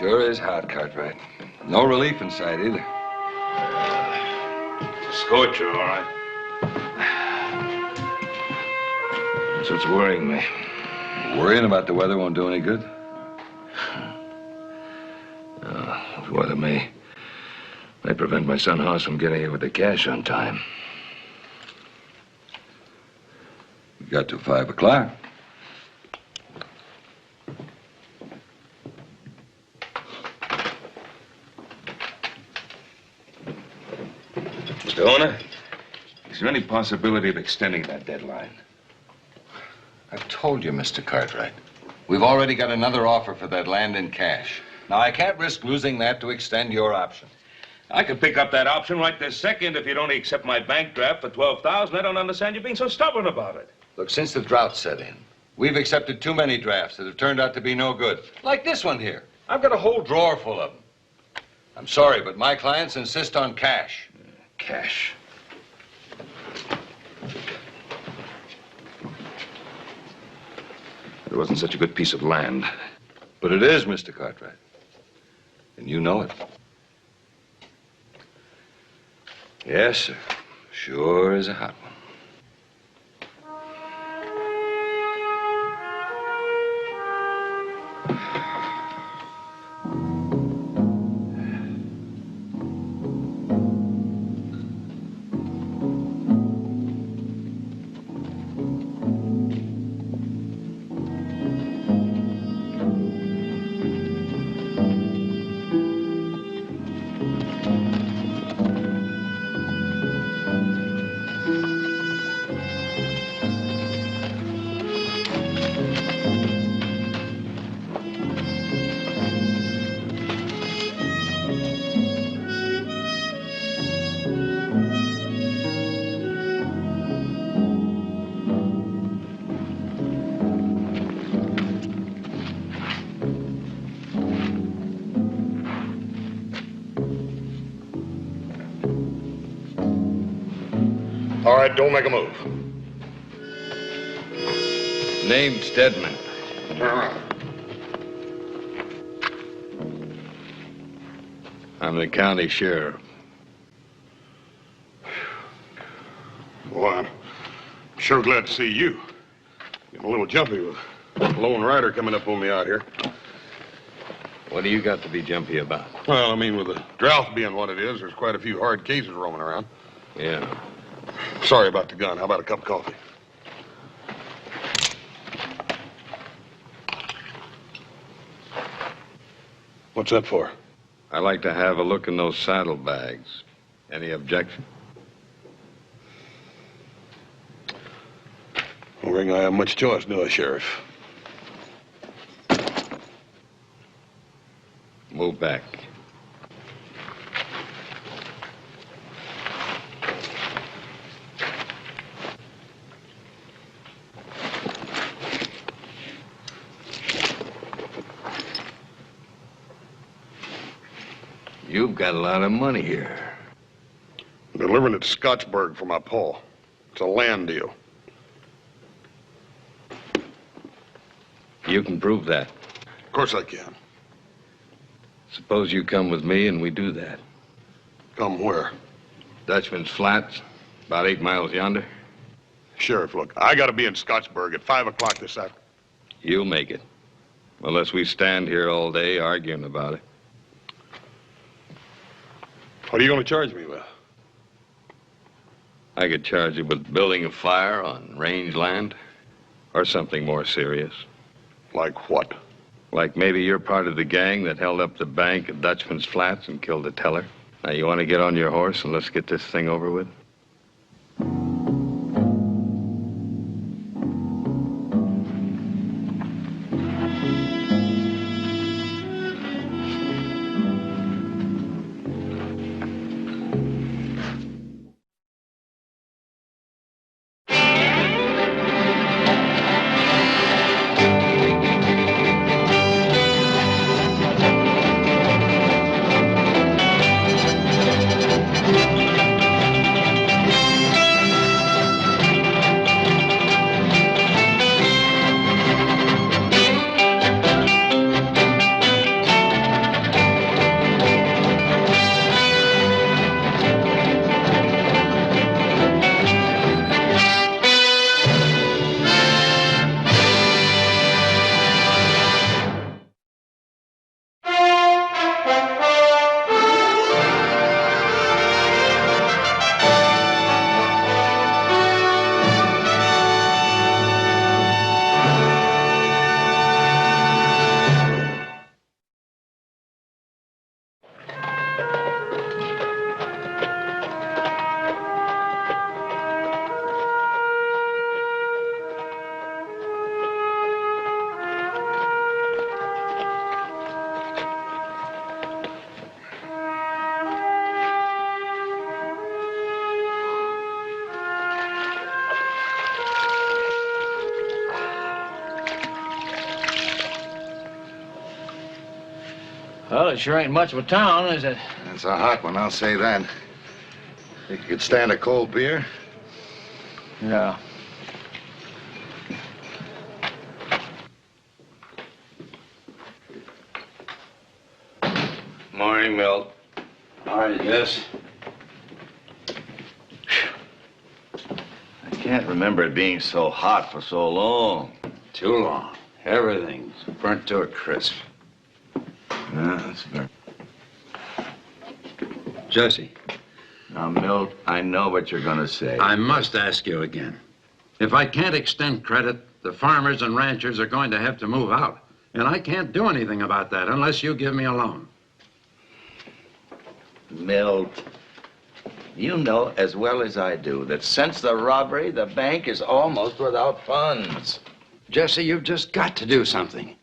Sure is hot, Cartwright. No relief in sight either. Scorcher, all right. That's what's worrying me. Worrying about the weather won't do any good? The weather may prevent my son Hoss from getting here with the cash on time. We got to 5 o'clock. Mr. Owner, is there any possibility of extending that deadline? I've told you, Mr. Cartwright. We've already got another offer for that land in cash. Now, I can't risk losing that to extend your option. I could pick up that option right this second if you'd only accept my bank draft for $12,000. I don't understand you being so stubborn about it. Look, since the drought set in, we've accepted too many drafts that have turned out to be no good. Like this one here. I've got a whole drawer full of them. I'm sorry, but my clients insist on cash. Cash. It wasn't such a good piece of land. But it is, Mr. Cartwright. And you know it. Yes, sir. Sure is a hot one. All right, don't make a move. Name's Stedman. Turn around. I'm the county sheriff. Well, I'm sure glad to see you. Getting a little jumpy with a lone rider coming up on me out here. What do you got to be jumpy about? Well, I mean, with the drought being what it is, there's quite a few hard cases roaming around. Yeah. Sorry about the gun. How about a cup of coffee? What's that for? I like to have a look in those saddlebags. Any objection? Don't think I have much choice, do I, Sheriff? Move back. You've got a lot of money here. I'm delivering it to Scottsburg for my pa. It's a land deal. You can prove that. Of course I can. Suppose you come with me and we do that. Come where? Dutchman's Flats, about 8 miles yonder. Sheriff, look, I gotta be in Scottsburg at 5 o'clock this afternoon. You'll make it. Unless we stand here all day arguing about it. What are you gonna charge me with? I could charge you with building a fire on range land. Or something more serious. Like what? Like maybe you're part of the gang that held up the bank at Dutchman's Flats and killed the teller. Now, you want to get on your horse and let's get this thing over with? it sure ain't much of a town, is it? It's a hot one, I'll say that. Think you could stand a cold beer? Yeah. Morning, Milt. All right, yes. I can't remember it being so hot for so long. Too long. Everything's burnt to a crisp. Yeah, that's fair. Jesse, Now, Milt, I know what you're gonna say. I must ask you again. If I can't extend credit, the farmers and ranchers are going to have to move out. And I can't do anything about that unless you give me a loan. Milt, you know as well as I do that since the robbery, the bank is almost without funds. Jesse, you've just got to do something.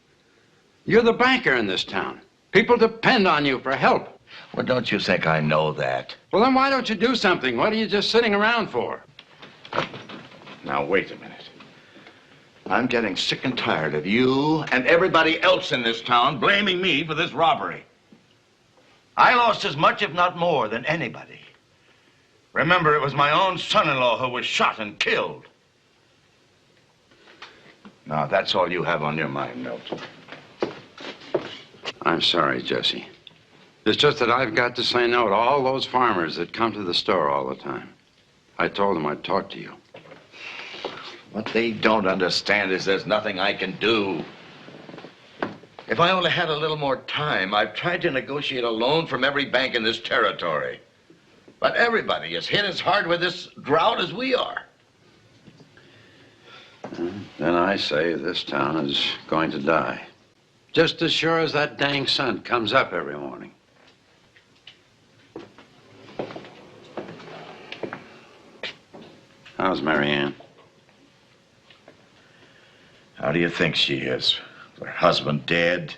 You're the banker in this town. People depend on you for help. Well, don't you think I know that? Well, then why don't you do something? What are you just sitting around for? Now, wait a minute. I'm getting sick and tired of you and everybody else in this town blaming me for this robbery. I lost as much, if not more, than anybody. Remember, it was my own son-in-law who was shot and killed. Now, that's all you have on your mind, Milt. I'm sorry, Jesse. It's just that I've got to say no to all those farmers that come to the store all the time. I told them I'd talk to you. What they don't understand is there's nothing I can do. If I only had a little more time, I've tried to negotiate a loan from every bank in this territory. But everybody is hit as hard with this drought as we are. Then I say this town is going to die. Just as sure as that dang sun comes up every morning. How's Mary Ann? How do you think she is? Her husband dead?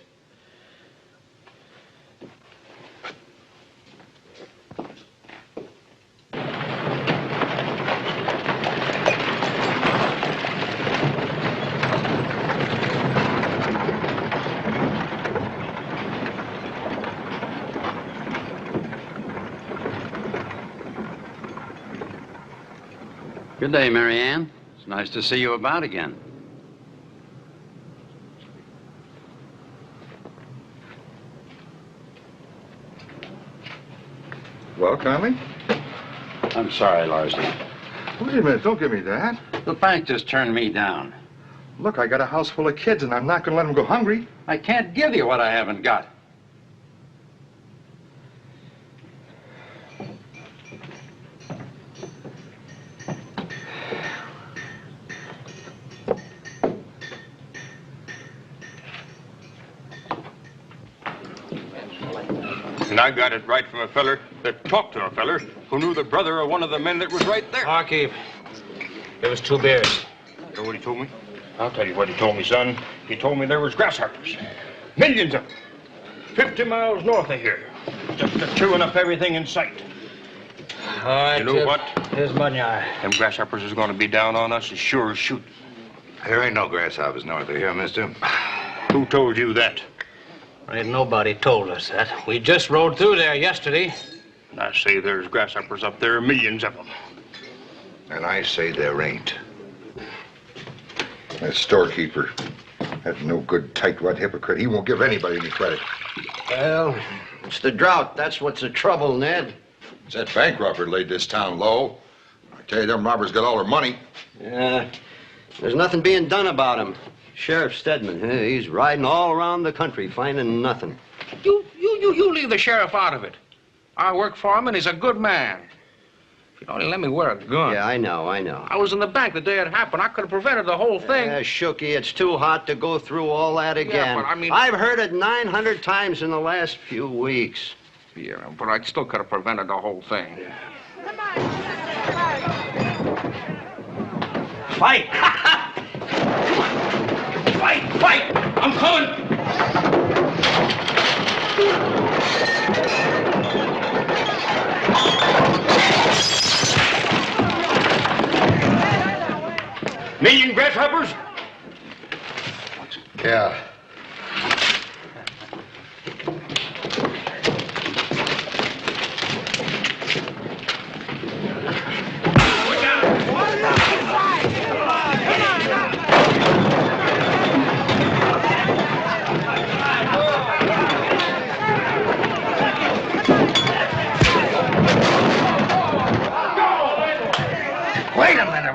Good day, Mary Ann. It's nice to see you about again. Well, Conley? I'm sorry, Larson. Wait a minute, don't give me that. The bank just turned me down. Look, I got a house full of kids, and I'm not going to let them go hungry. I can't give you what I haven't got. And I got it right from a feller that talked to a feller who knew the brother of one of the men that was right there. Barkeep, there was 2 beers. You know what he told me? I'll tell you what he told me, son. He told me there was grasshoppers. Millions of them. 50 miles north of here. Just chewing up everything in sight. All right, You know what? Here's Munyard. Them grasshoppers is going to be down on us as sure as shooting. There ain't no grasshoppers north of here, mister. Who told you that? Ain't nobody told us that. We just rode through there yesterday. And I say there's grasshoppers up there, millions of them. And I say there ain't. That storekeeper, that no good tightwad hypocrite, he won't give anybody any credit. Well, it's the drought. That's what's the trouble, Ned. It's that bank robber laid this town low. I tell you, them robbers got all their money. Yeah, there's nothing being done about him. Sheriff Stedman, he's riding all around the country finding nothing. You leave the sheriff out of it. I work for him, and he's a good man. If he'd only let me wear a gun. Yeah, I know. I was in the bank the day it happened. I could have prevented the whole thing. Shooky, it's too hot to go through all that again. but I mean- I've heard it 900 times in the last few weeks. Yeah, but I still could have prevented the whole thing. Fight! Fight! I'm coming! Million grasshoppers? Yeah.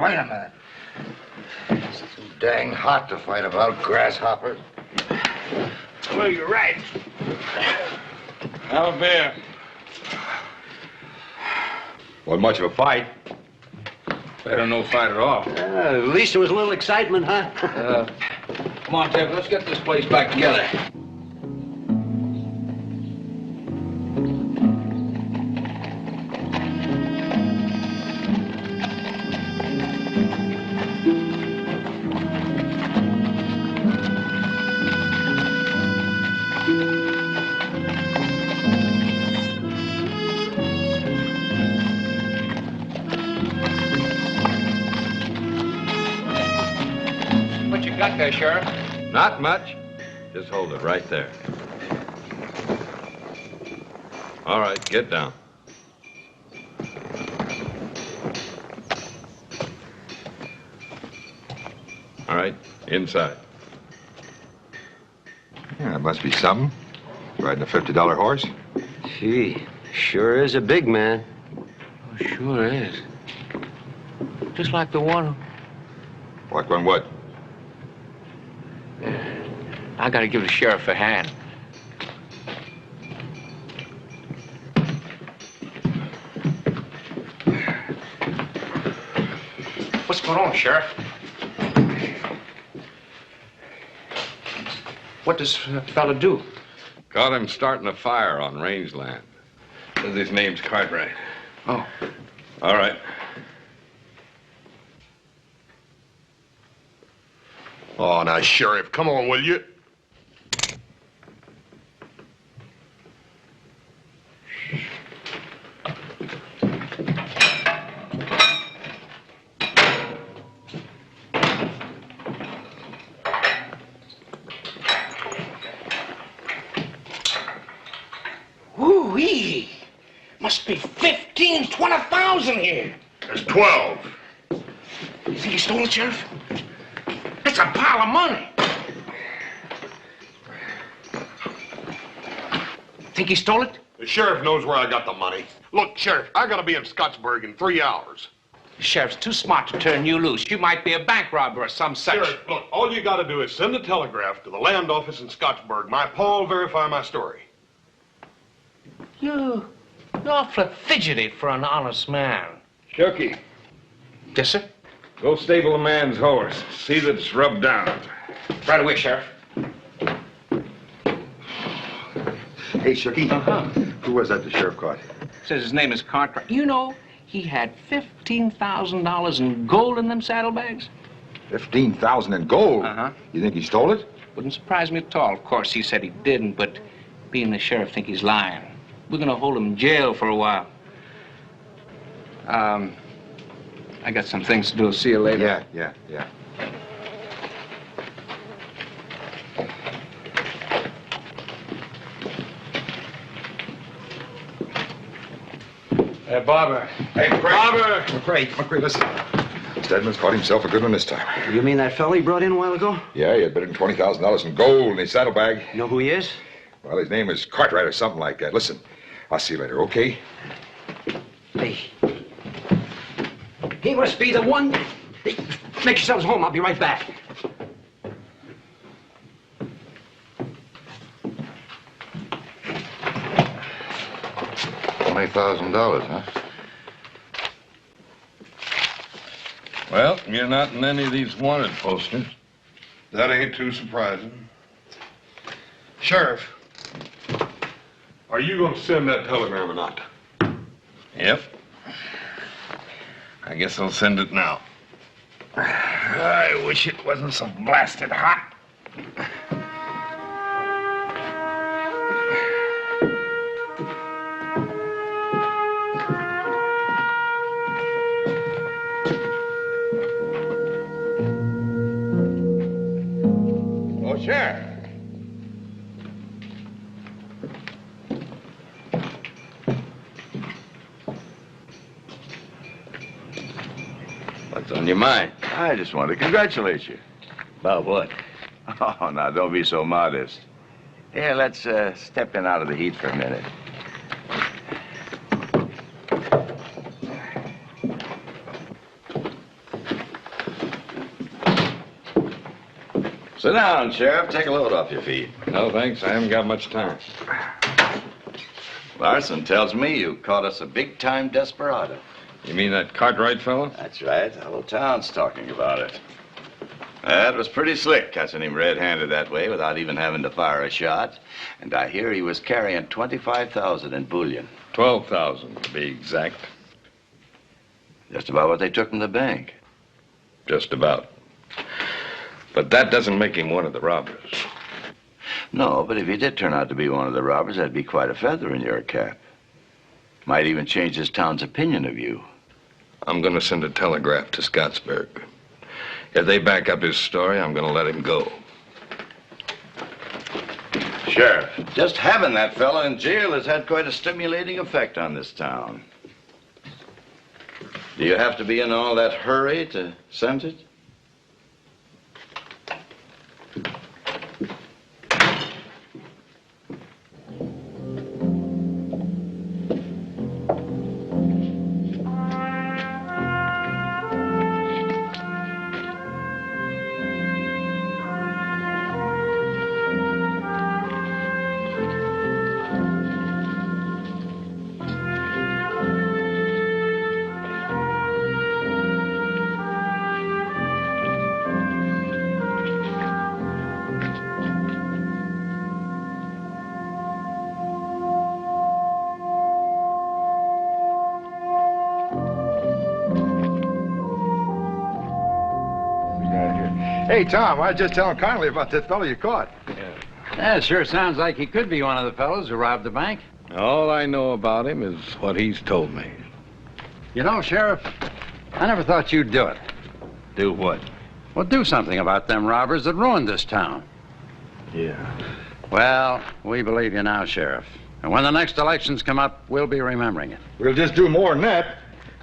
Wait a minute. It's too dang hot to fight about grasshoppers. Well, you're right. Have a beer. Wasn't much of a fight. Better no fight at all. At least there was a little excitement, huh? Come on, Ted, let's get this place back together. What you got there, Sheriff? Not much. Just hold it right there. All right, get down. All right, inside. Yeah, that must be something. Riding a $50 horse. Gee, sure is a big man. Sure is. Just like the one. Like one what? I gotta give the sheriff a hand. What's going on, Sheriff? What does that fella do? Caught him starting a fire on rangeland. Says his name's Cartwright. Oh. All right. Oh, now, Sheriff, come on, will you? Woo-wee! Must be 15, 20,000 here. There's 12. You think he stole it, Sheriff? That's a pile of money. Think he stole it? The sheriff knows where I got the money. Look, Sheriff, I gotta be in Scottsburg in 3 hours. The sheriff's too smart to turn you loose. You might be a bank robber or some such. Sheriff, look, all you gotta do is send a telegraph to the land office in Scottsburg. My pa'll verify my story. You're awfully fidgety for an honest man. Shooky, Yes, sir? go stable a man's horse. See that it's rubbed down. Right away, Sheriff. Hey, Shooky. Uh-huh. Who was that the sheriff caught? Says his name is Cartwright. You know, he had $15,000 in gold in them saddlebags. 15,000 in gold. Uh-huh. You think he stole it? Wouldn't surprise me at all. Of course, he said he didn't, but being the sheriff, think he's lying. We're gonna hold him in jail for a while. I got some things to do. See you later. Yeah. Barbara. Hey, McCrae. McCrae, listen. Stedman's caught himself a good one this time. You mean that fella he brought in a while ago? Yeah, he had better than $20,000 in gold in his saddlebag. You know who he is? Well, his name is Cartwright or something like that. Listen, I'll see you later, okay? Hey. He must be the one. Hey, make yourselves home. I'll be right back. $20,000, huh? Well, you're not in any of these wanted posters. That ain't too surprising. Sheriff, are you gonna send that telegram or not? Yep. I guess I'll send it now. I wish it wasn't so blasted hot. Oh, Sheriff. What's on your mind? I just want to congratulate you. About what? Oh, now, don't be so modest. Here, let's step in out of the heat for a minute. Sit down, Sheriff. Take a load off your feet. No, thanks. I haven't got much time. Larson tells me you caught us a big-time desperado. You mean that Cartwright fellow? That's right. The whole town's talking about it. That was pretty slick, catching him red-handed that way without even having to fire a shot. And I hear he was carrying $25,000 in bullion. 12,000 to be exact. Just about what they took from the bank. Just about. But that doesn't make him one of the robbers. No, but if he did turn out to be one of the robbers, that'd be quite a feather in your cap. Might even change this town's opinion of you. I'm going to send a telegraph to Scottsburg. If they back up his story, I'm going to let him go. Sheriff, just having that fellow in jail has had quite a stimulating effect on this town. Do you have to be in all that hurry to send it? Hey, Tom, I was just telling Connolly about that fellow you caught. Yeah, it sure sounds like he could be one of the fellows who robbed the bank. All I know about him is what he's told me. You know, Sheriff, I never thought you'd do it. Do what? Well, do something about them robbers that ruined this town. Yeah. Well, we believe you now, Sheriff. And when the next elections come up, we'll be remembering it. We'll just do more than that.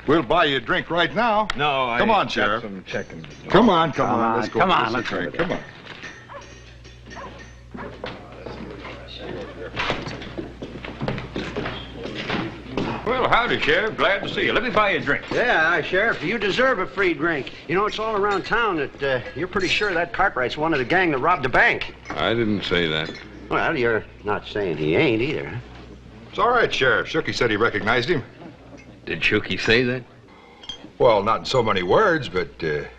We'll buy you a drink right now. No, Come on, got Sheriff. some checking to do. Come on. Let's go. Come on, Get let's some drink. go. Come on. Well, howdy, Sheriff. Glad to see you. Let me buy you a drink. Yeah, Sheriff, you deserve a free drink. You know, it's all around town that you're pretty sure that Cartwright's one of the gang that robbed the bank. I didn't say that. Well, you're not saying he ain't either. Huh? It's all right, Sheriff. Shooky said he recognized him. Did Shooky say that? Well, not in so many words, but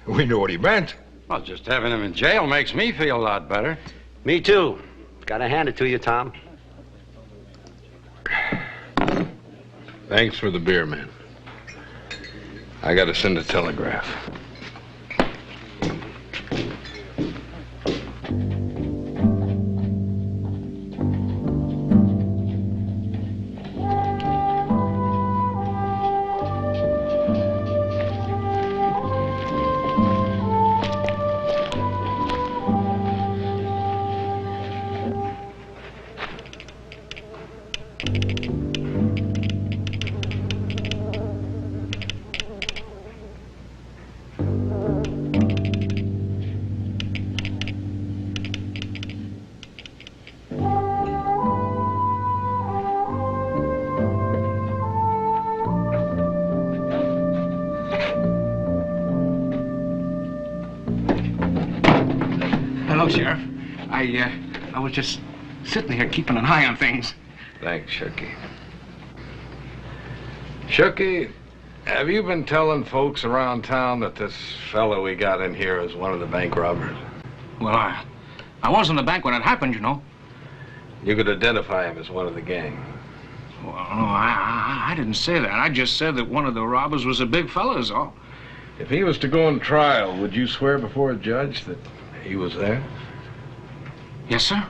we knew what he meant. Well, just having him in jail makes me feel a lot better. Me too. Gotta hand it to you, Tom. Thanks for the beer, man. I got to send a telegraph. Hello, Sheriff. I was just sitting here keeping an eye on things. Thanks, Shooky. Shooky, have you been telling folks around town that this fellow we got in here is one of the bank robbers? Well, I was in the bank when it happened, you know. You could identify him as one of the gang. Well, no, I didn't say that. I just said that one of the robbers was a big fella, is all. If he was to go on trial, would you swear before a judge that he was there? Yes, sir.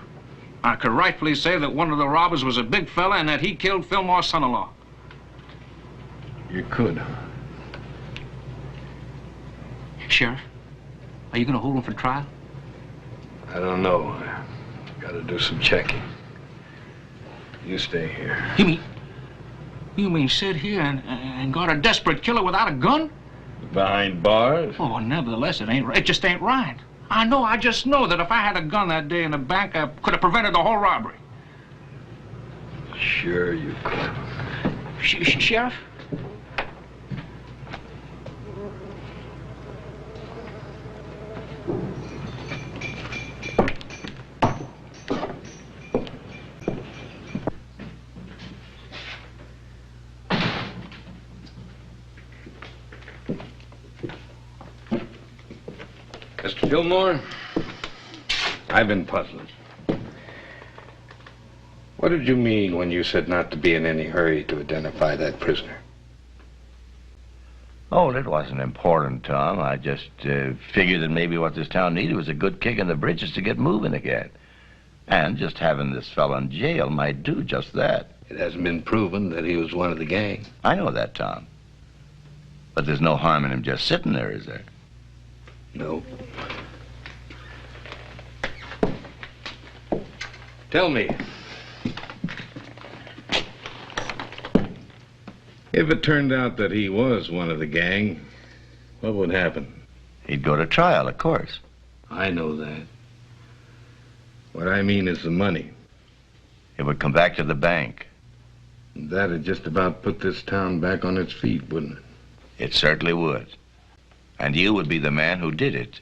I could rightfully say that one of the robbers was a big fella and that he killed Fillmore's son-in-law. You could. Sheriff, are you going to hold him for trial? I don't know. I got to do some checking. You stay here. You mean sit here and guard a desperate killer without a gun? Behind bars? Oh, nevertheless, it ain't right. It just ain't right. I just know that if I had a gun that day in the bank, I could have prevented the whole robbery. Sure you could. Sheriff? Mr. Gilmore, I've been puzzling. What did you mean when you said not to be in any hurry to identify that prisoner? Oh, that wasn't important, Tom. I just figured that maybe what this town needed was a good kick in the britches to get moving again. And just having this fellow in jail might do just that. It hasn't been proven that he was one of the gang. I know that, Tom. But there's no harm in him just sitting there, is there? No. Tell me, if it turned out that he was one of the gang, what would happen? He'd go to trial, of course. I know that. What I mean is the money. It would come back to the bank. That'd just about put this town back on its feet, wouldn't it? It certainly would. And you would be the man who did it.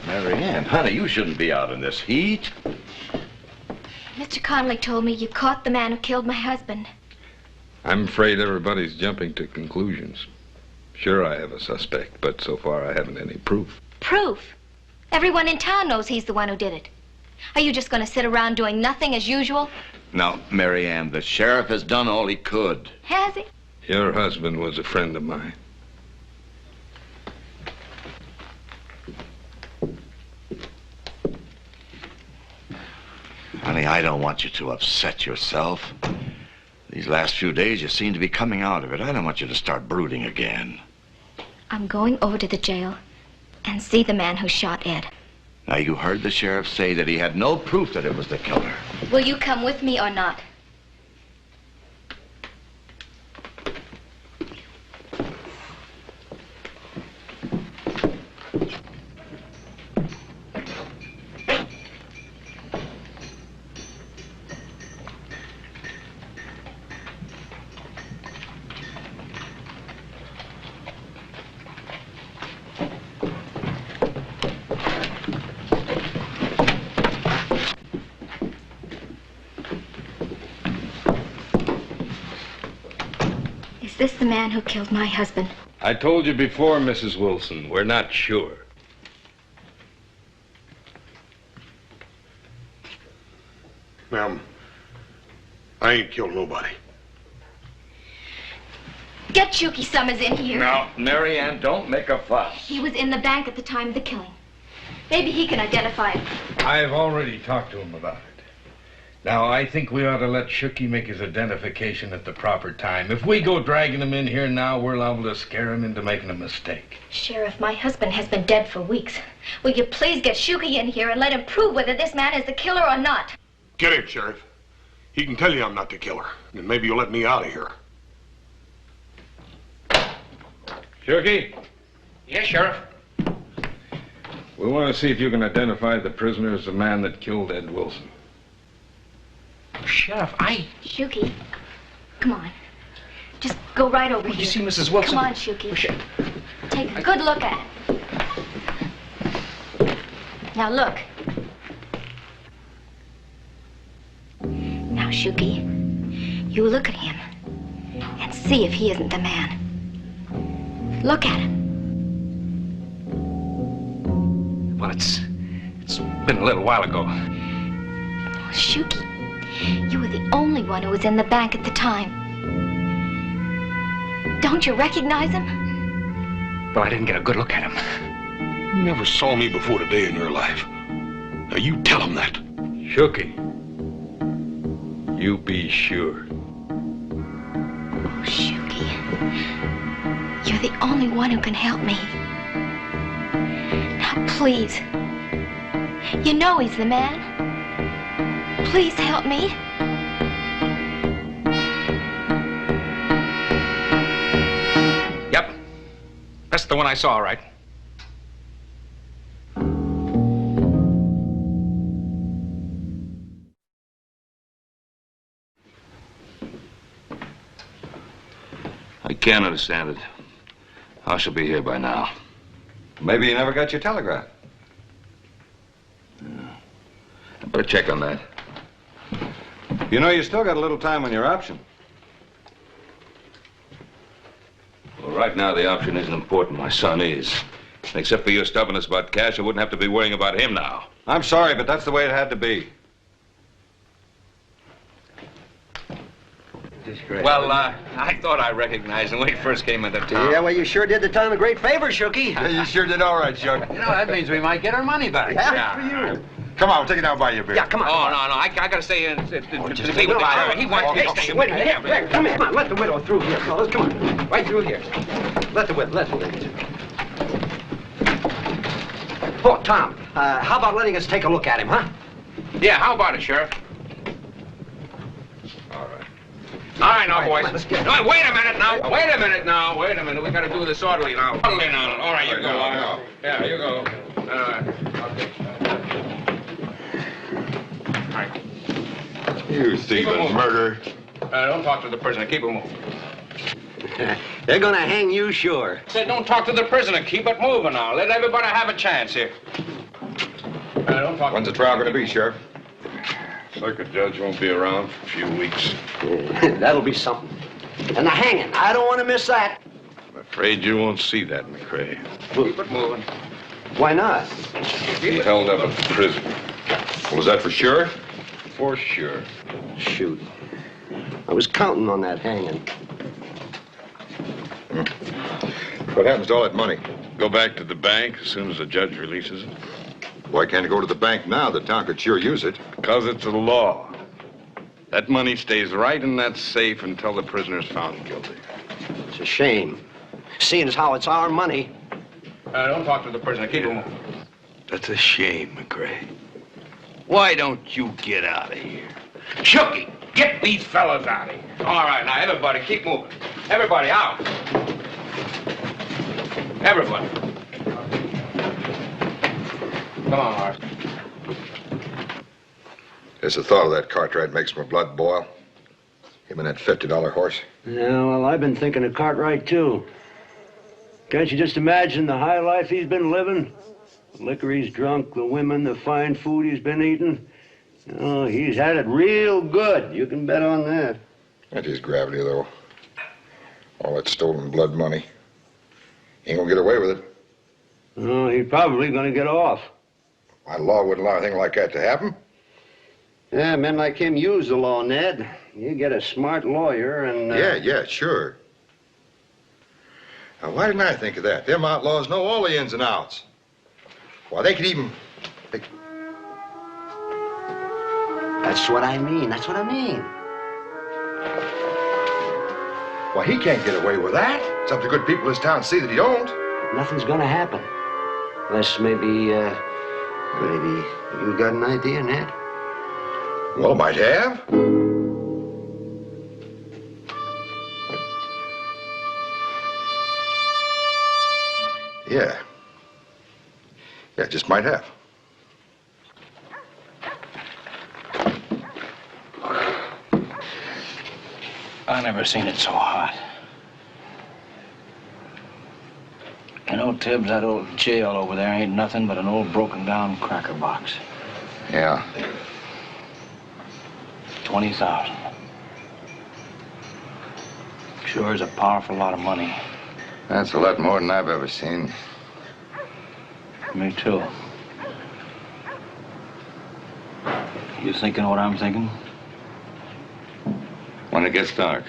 Mary Ann, honey, you shouldn't be out in this heat. Mr. Connolly told me you caught the man who killed my husband. I'm afraid everybody's jumping to conclusions. Sure, I have a suspect, but so far I haven't any proof. Proof? Everyone in town knows he's the one who did it. Are you just going to sit around doing nothing as usual? Now, Mary Ann, the sheriff has done all he could. Has he? Your husband was a friend of mine. Honey, I don't want you to upset yourself. These last few days, you seem to be coming out of it. I don't want you to start brooding again. I'm going over to the jail and see the man who shot Ed. Now, you heard the sheriff say that he had no proof that it was the killer. Will you come with me or not? Is this the man who killed my husband? I told you before, Mrs. Wilson, we're not sure. Ma'am, I ain't killed nobody. Get Shuki Summers in here. Now, Mary Ann, don't make a fuss. He was in the bank at the time of the killing. Maybe he can identify him. I've already talked to him about it. Now, I think we ought to let Shuki make his identification at the proper time. If we go dragging him in here now, we're liable to scare him into making a mistake. Sheriff, my husband has been dead for weeks. Will you please get Shuki in here and let him prove whether this man is the killer or not? Get him, Sheriff. He can tell you I'm not the killer. Then maybe you'll let me out of here. Shuki, Yes, Sheriff. we want to see if you can identify the prisoner as the man that killed Ed Wilson. Sheriff, Shuki, come on. Just go right over here. You see Mrs. Wilson? Come on, Shuki. Take a good look at him. Now look. Now, Shuki, you look at him and see if he isn't the man. Look at him. Well, it's been a little while ago. Oh, Shuki, you were the only one who was in the bank at the time. Don't you recognize him? Well, I didn't get a good look at him. You never saw me before today in your life. Now you tell him that. Shuki, you be sure. Oh, Shuki, you're the only one who can help me. Now, please. You know he's the man. Please help me. Yep. That's the one I saw, all right. I can't understand it. I should be here by now. Maybe you never got your telegram. I better check on that. You know, you still got a little time on your option. Right now, the option isn't important. My son is. And except for your stubbornness about cash, I wouldn't have to be worrying about him now. I'm sorry, but that's the way it had to be. Well, I thought I recognized him when he first came into town. Yeah, well, you sure did the town a great favor, Shooky. Yeah, you sure did all right, Chuck. You know, that means we might get our money back. Yeah, for you. Come on, we'll take it down by your beer. Yeah, come on. Oh, no, I gotta stay in to be with the sheriff. He wants me to stay Wait a with minute. him. Here, come here. Come on, let the widow through here, fellas. Come on. Right through here. Let the widow. Oh, Tom, how about letting us take a look at him, huh? Yeah, how about it, Sheriff? All right, now, boys. Let's get it. No, wait a minute now. Wait a minute. We gotta do this orderly now. Orderly now. All right, you go. Yeah, you go. All right. You thief and murderer. Don't talk to the prisoner. Keep it moving. They're gonna hang you, sure. Said don't talk to the prisoner. Keep it moving now. Let everybody have a chance here. Don't talk. When's the trial going to be, Sheriff? Circuit judge won't be around for a few weeks. That'll be something. And the hanging. I don't want to miss that. I'm afraid you won't see that, McCrae. Keep it moving. Why not? He held up at the prison. Well, is that for sure? For sure. Shoot. I was counting on that hanging. What happens to all that money? Go back to the bank as soon as the judge releases it. Why can't it go to the bank now? The town could sure use it. Because it's a law. That money stays right in that safe until the prisoner's found guilty. It's a shame. Seeing as how it's our money. Don't talk to the prisoner. Keep it moving. That's a shame, McCrae. Why don't you get out of here? Shooky, get these fellas out of here. All right, now, everybody, keep moving. Everybody, out. Everybody. Come on, Horace. Just the thought of that Cartwright makes my blood boil. Him and that $50 horse. Yeah, well, I've been thinking of Cartwright, too. Can't you just imagine the high life he's been living? The liquor he's drunk, the women, the fine food he's been eating. Oh, he's had it real good. You can bet on that. That is gravity, though. All that stolen blood money. Ain't gonna get away with it. Oh, he's probably gonna get off. My law wouldn't allow anything like that to happen. Yeah, men like him use the law, Ned. You get a smart lawyer and... Yeah, sure. Now, why didn't I think of that? Them outlaws know all the ins and outs. Why, they could even... That's what I mean. Why, he can't get away with that. It's up to good people in this town to see that he don't. Nothing's gonna happen. Unless maybe you got an idea, Ned? Well, might have. Yeah. Yeah, just might have. I never seen it so hot. You know, Tibbs, that old jail over there ain't nothing but an old broken-down cracker box. Yeah. 20,000. Sure is a powerful lot of money. That's a lot more than I've ever seen. Me too. You thinking what I'm thinking? When it gets dark.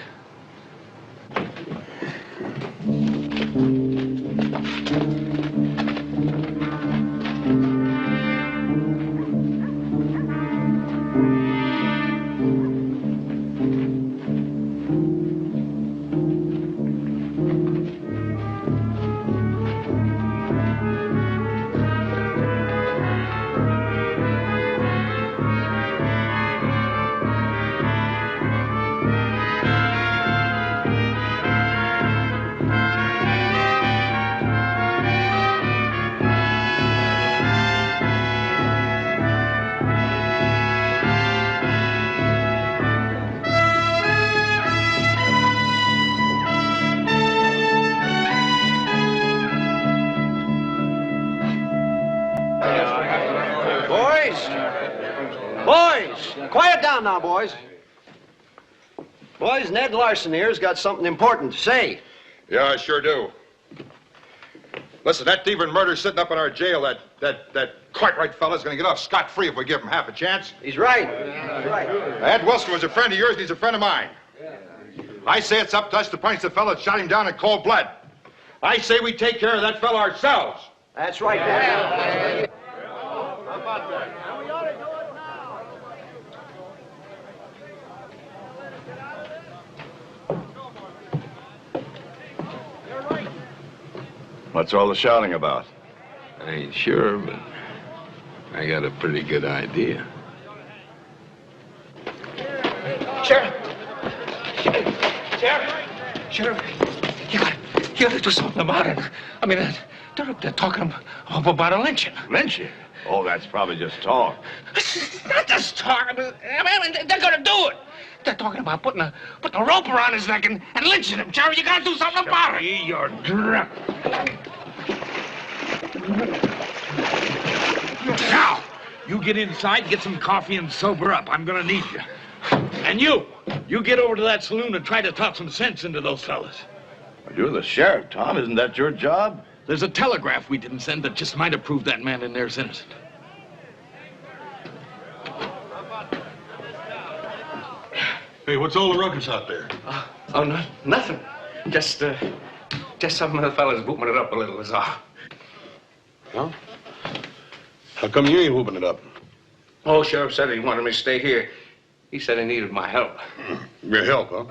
Boys! Quiet down now, boys. Boys, Ned Larson here's got something important to say. Yeah, I sure do. Listen, that thief and murder sitting up in our jail, that Cartwright fella's gonna get off scot-free if we give him half a chance. He's right. He's right. Ed Wilson was a friend of yours, and he's a friend of mine. I say it's up to us to punish the fella that shot him down in cold blood. I say we take care of that fella ourselves. That's right, Dad. What's all the shouting about? I ain't sure, but I got a pretty good idea. Sheriff! Sheriff! You gotta do something about it. I mean, they're up there talking about a lynching. Lynching? Oh, that's probably just talk. Not just talk. I mean, they're gonna do it. They're talking about putting a rope around his neck and lynching him. Sheriff, you gotta do something about it. You're drunk. Now, you get inside, get some coffee, and sober up. I'm gonna need you. And you get over to that saloon and try to talk some sense into those fellas. You're the sheriff, Tom. Isn't that your job? There's a telegraph we didn't send that just might have proved that man in there's innocent. Hey, what's all the ruckus out there? Nothing. Just some of the fellas whooping it up a little is all. Huh? How come you ain't whooping it up? Oh, Sheriff said he wanted me to stay here. He said he needed my help. Your help, huh?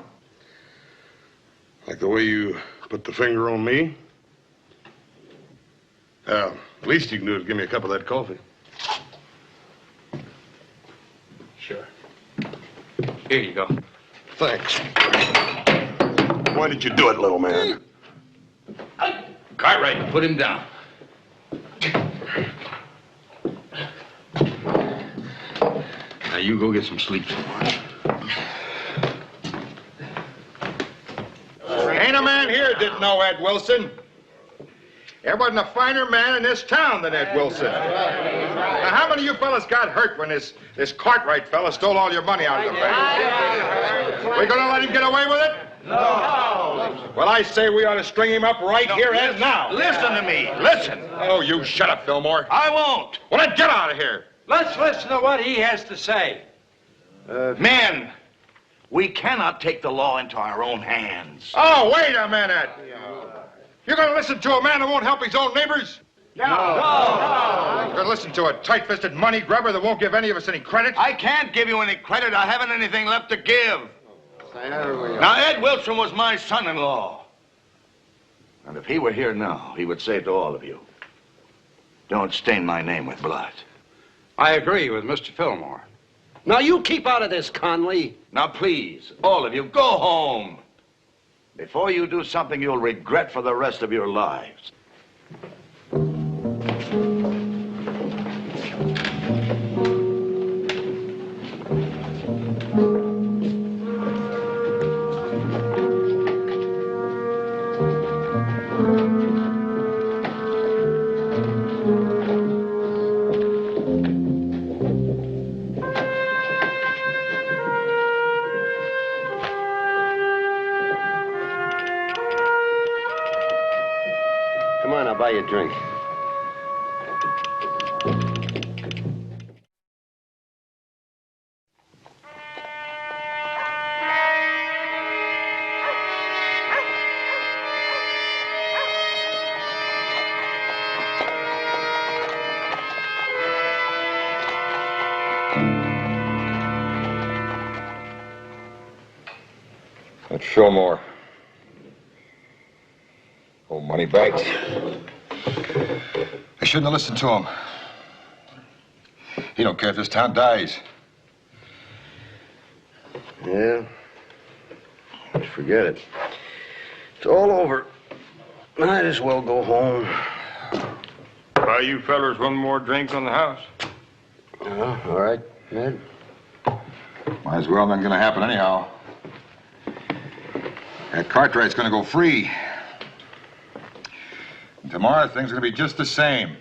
Like the way you put the finger on me? Least you can do is give me a cup of that coffee. Sure. Here you go. Thanks. Why did you do it, little man? Cartwright, put him down. Now, you go get some sleep somewhere. Ain't a man here didn't know Ed Wilson. There wasn't a finer man in this town than Ed Wilson. Now, how many of you fellas got hurt when this Cartwright fella stole all your money out of the bank? We're gonna let him get away with it? No. Well, I say we ought to string him up right here and now. Listen to me. Listen. Oh, you shut up, Fillmore. I won't. Well, then get out of here. Let's listen to what he has to say. Men, we cannot take the law into our own hands. Oh, wait a minute. You're gonna listen to a man who won't help his own neighbors? No. You're gonna listen to a tight-fisted money grubber that won't give any of us any credit? I can't give you any credit. I haven't anything left to give. Now, Ed Wilson was my son-in-law. And if he were here now, he would say to all of you, don't stain my name with blood. I agree with Mr. Fillmore. Now, you keep out of this, Conley. Now, please, all of you, go home. Before you do something you'll regret for the rest of your lives. Come on, I'll buy you a drink. That's Fillmore. Old money bags. I shouldn't have listened to him. He don't care if this town dies. Yeah. Just forget it. It's all over. Might as well go home. Buy you fellers one more drink on the house. All right, Ned. Might as well, nothing gonna happen anyhow. That Cartwright's gonna go free. And tomorrow, things are gonna be just the same.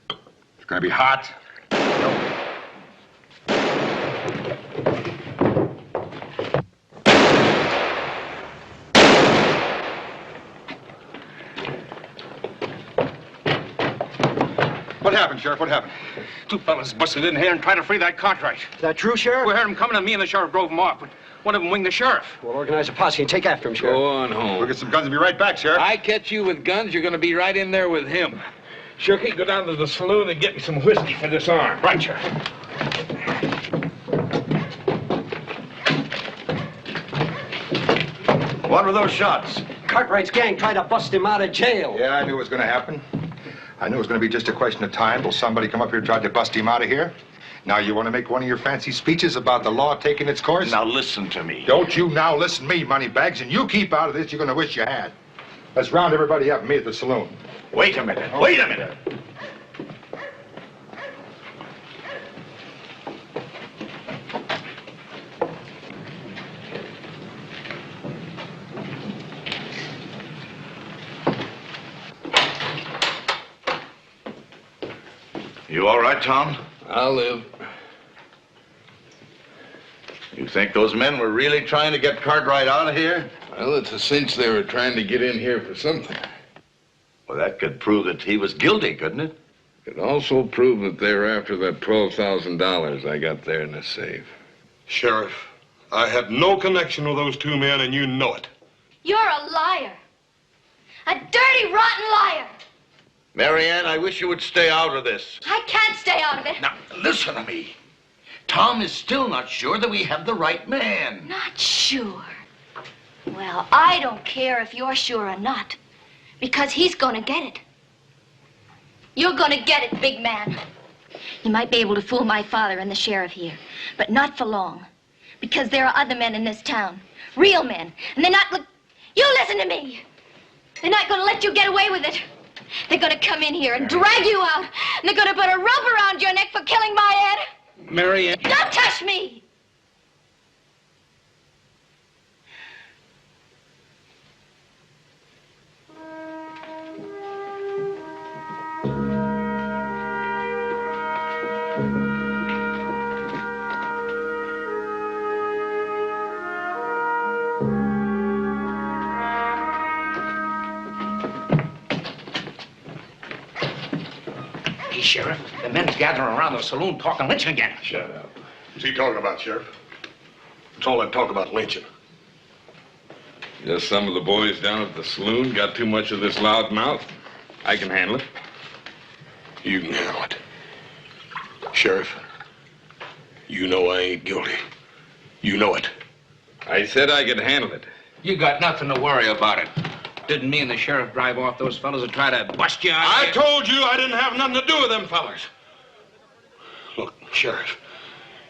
It's gonna be hot. happened, Sheriff? What happened? Two fellas busted in here and tried to free that Cartwright. Is that true, Sheriff? We heard them coming, and me and the sheriff drove them off. But one of them winged the sheriff. We'll organize a posse and take after him, Sheriff. Go on home. We'll get some guns and be right back, Sheriff. I catch you with guns, you're gonna be right in there with him. Shooky, go down to the saloon and get me some whiskey for this arm. Right, Sheriff. What were those shots? Cartwright's gang tried to bust him out of jail. Yeah, I knew it was going to happen. I knew it was going to be just a question of time till somebody come up here and tried to bust him out of here. Now you want to make one of your fancy speeches about the law taking its course? Now listen to me. Don't you now listen to me, Moneybags, and you keep out of this. You're going to wish you had. Let's round everybody up and meet at the saloon. Wait a minute. Wait a minute. You all right, Tom? I'll live. You think those men were really trying to get Cartwright out of here? Well, it's a cinch they were trying to get in here for something. Well, that could prove that he was guilty, couldn't it? It also proved that they were after that $12,000 I got there in the safe. Sheriff, I had no connection with those two men, and you know it. You're a liar. A dirty, rotten liar. Marianne, I wish you would stay out of this. I can't stay out of it. Now, listen to me. Tom is still not sure that we have the right man. Not sure. Well, I don't care if you're sure or not, because he's gonna get it. You're gonna get it, big man. You might be able to fool my father and the sheriff here, but not for long, because there are other men in this town, real men, and they're not. You listen to me. They're not gonna let you get away with it. They're gonna come in here and drag you out, and they're gonna put a rope around your neck for killing my Ed. Marianne. Don't touch me! Hey, Sheriff, the men's gathering around the saloon talking lynching again. Shut up. What's he talking about, Sheriff? What's all that talk about lynching? Just some of the boys down at the saloon got too much of this loud mouth. I can handle it. You can handle it. Sheriff, you know I ain't guilty. You know it. I said I could handle it. You got nothing to worry about it. Didn't me and the sheriff drive off those fellas and try to bust you out? I told you I didn't have nothing to do with them fellas. Look, Sheriff,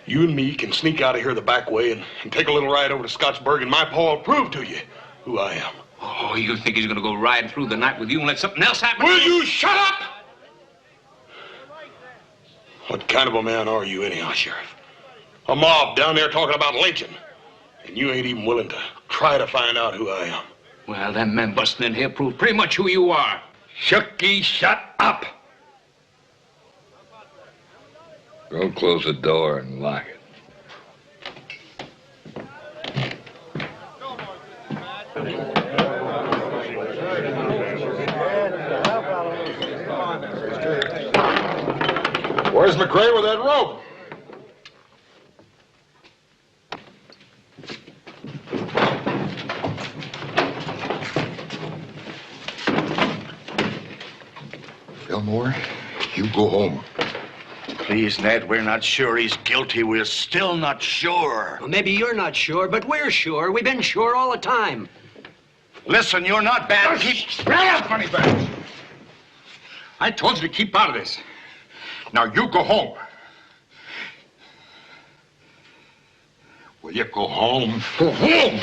you and me can sneak out of here the back way and take a little ride over to Scottsburg, and my pa will prove to you who I am. Oh, you think he's gonna go riding through the night with you and let something else happen? Will you shut up? What kind of a man are you anyhow, Sheriff? A mob down there talking about lynching, and you ain't even willing to try to find out who I am. Well, them men busting in here prove pretty much who you are. Shooky, shut up! Go close the door and lock it. Where's McRae with that rope? Fillmore, you go home. Please, Ned, we're not sure he's guilty. We're still not sure. Well, maybe you're not sure, but we're sure. We've been sure all the time. Listen, you're not bad. Shut up, Moneybags. I told you to keep out of this. Now you go home. Will you go home? Go home!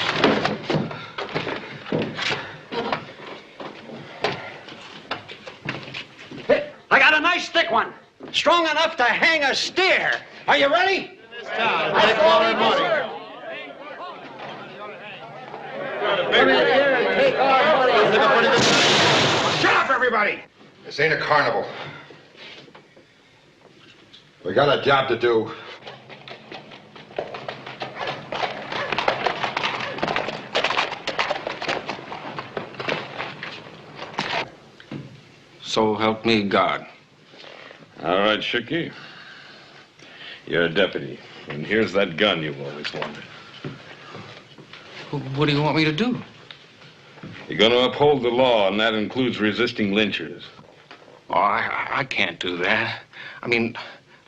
I got a nice thick one. Strong enough to hang a steer. Are you ready? Take all that money. Take our money. Shut up, everybody! This ain't a carnival. We got a job to do. So help me God. All right, Shooky. You're a deputy, and here's that gun you've always wanted. What do you want me to do? You're going to uphold the law, and that includes resisting lynchers. Oh, I can't do that. I mean,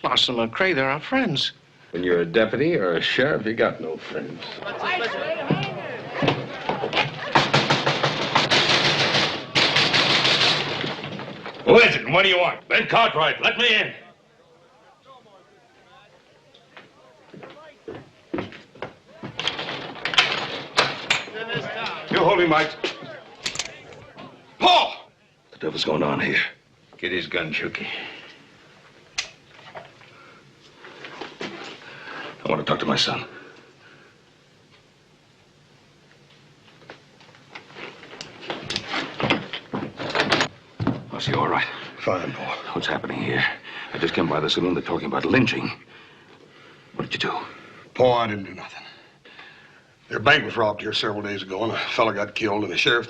Lawson and McCrae, they're our friends. When you're a deputy or a sheriff, you got no friends. Who is it, and what do you want? Ben Cartwright, let me in. You hold him, Mike. Paul! What the devil's going on here? Get his gun, Shooky. I want to talk to my son. Oh, is he all right? Fine, Paul. What's happening here? I just came by the saloon. They're talking about lynching. What did you do? Paul, I didn't do nothing. Their bank was robbed here several days ago, and a fella got killed, and the sheriff,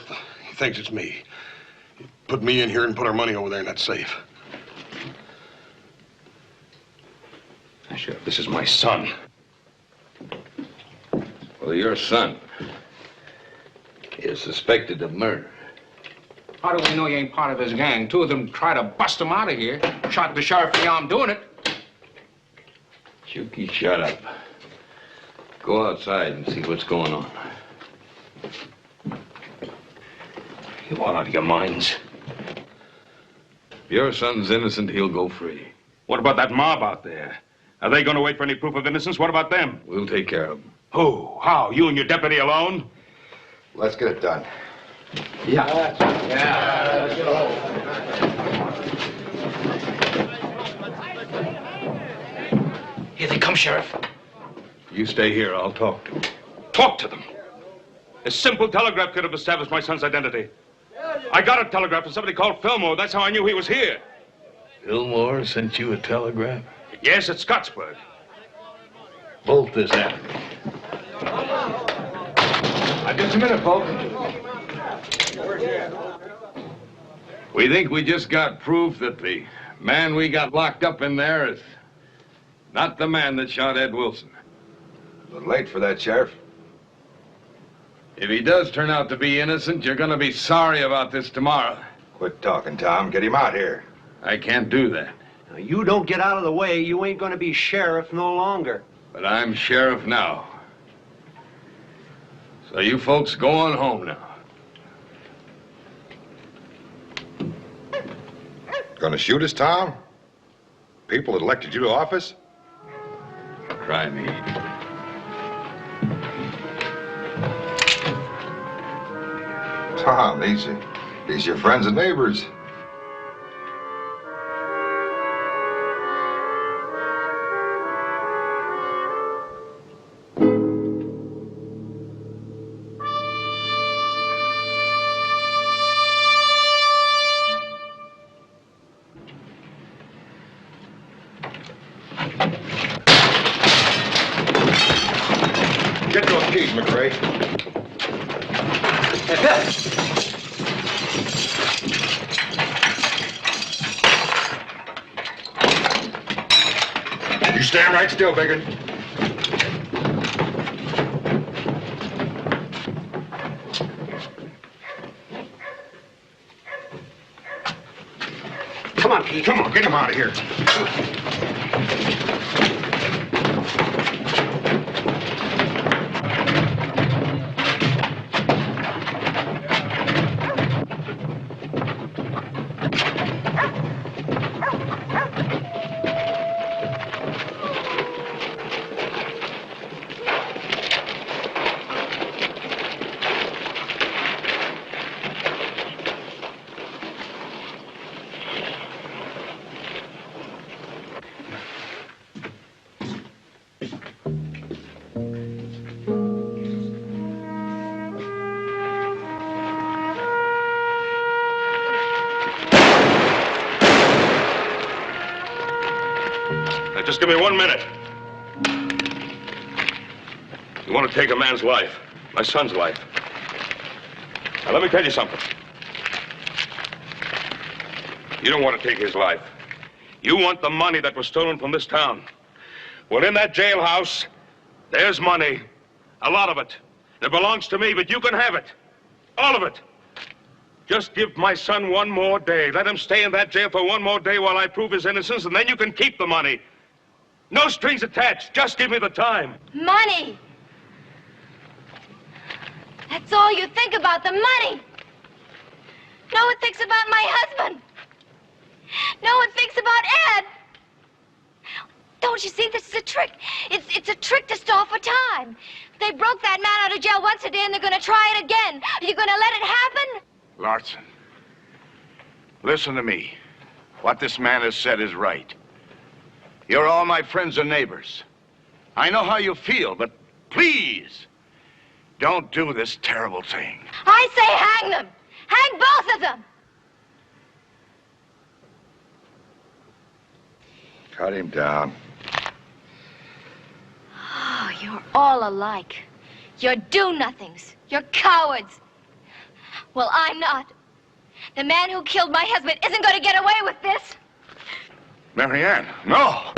he thinks it's me. He put me in here and put our money over there in that safe. Now, Sheriff, this is my son. Well, your son is suspected of murder. How do we know you ain't part of his gang? Two of them tried to bust him out of here. Shot the sheriff for I'm doing it. Shooky, shut up. Go outside and see what's going on. You all out of your minds? If your son's innocent, he'll go free. What about that mob out there? Are they going to wait for any proof of innocence? What about them? We'll take care of them. Who? How? You and your deputy alone? Let's get it done. Here they come, Sheriff. You stay here. I'll talk to them. Talk to them. A simple telegraph could have established my son's identity. I got a telegraph from somebody called Fillmore. That's how I knew he was here. Fillmore sent you a telegram? Yes, at Scottsburg. Bolt this out. Just a minute, folks. We think we just got proof that the man we got locked up in there is not the man that shot Ed Wilson. A little late for that, Sheriff. If he does turn out to be innocent, you're going to be sorry about this tomorrow. Quit talking, Tom. Get him out here. I can't do that. Now, you don't get out of the way, you ain't gonna be sheriff no longer. But I'm sheriff now. So you folks go on home now. Gonna shoot us, Tom? People that elected you to office? Try me. Tom, these your friends and neighbors. Get those keys, McRae. You stand right still, Biggin. Come on, Pete. Come on, get him out of here. Just give me 1 minute. You want to take a man's life, my son's life. Now, let me tell you something. You don't want to take his life. You want the money that was stolen from this town. Well, in that jailhouse, there's money. A lot of it. It belongs to me, but you can have it. All of it. Just give my son one more day. Let him stay in that jail for one more day while I prove his innocence, and then you can keep the money. No strings attached. Just give me the time. Money! That's all you think about, the money! No one thinks about my husband. No one thinks about Ed. Don't you see, this is a trick. It's a trick to stall for time. They broke that man out of jail once a day, and they're going to try it again. Are you going to let it happen? Larson, listen to me. What this man has said is right. You're all my friends and neighbors. I know how you feel, but please, don't do this terrible thing. I say hang them. Hang both of them. Cut him down. Oh, you're all alike. You're do-nothings. You're cowards. Well, I'm not. The man who killed my husband isn't going to get away with this. Marianne, no!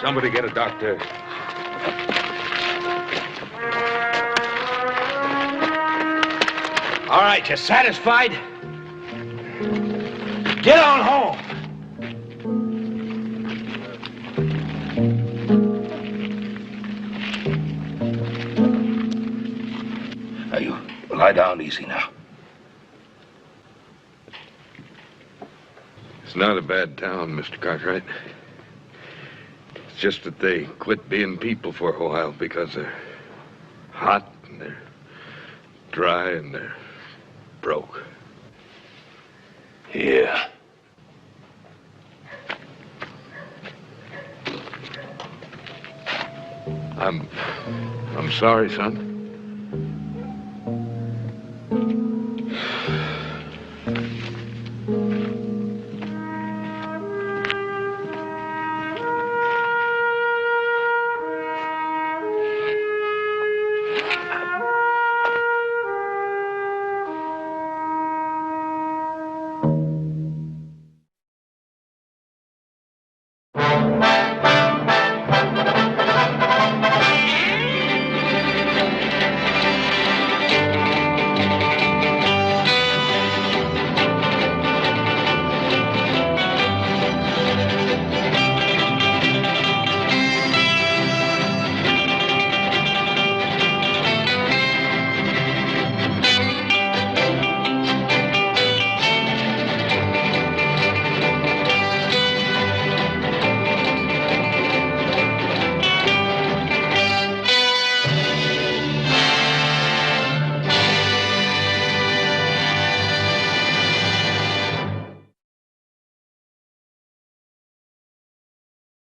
Somebody get a doctor. All right, you satisfied? Get on home. Now, you lie down easy now. It's not a bad town, Mr. Cartwright. It's just that they quit being people for a while because they're hot and they're dry and they're broke. Yeah. I'm sorry, son.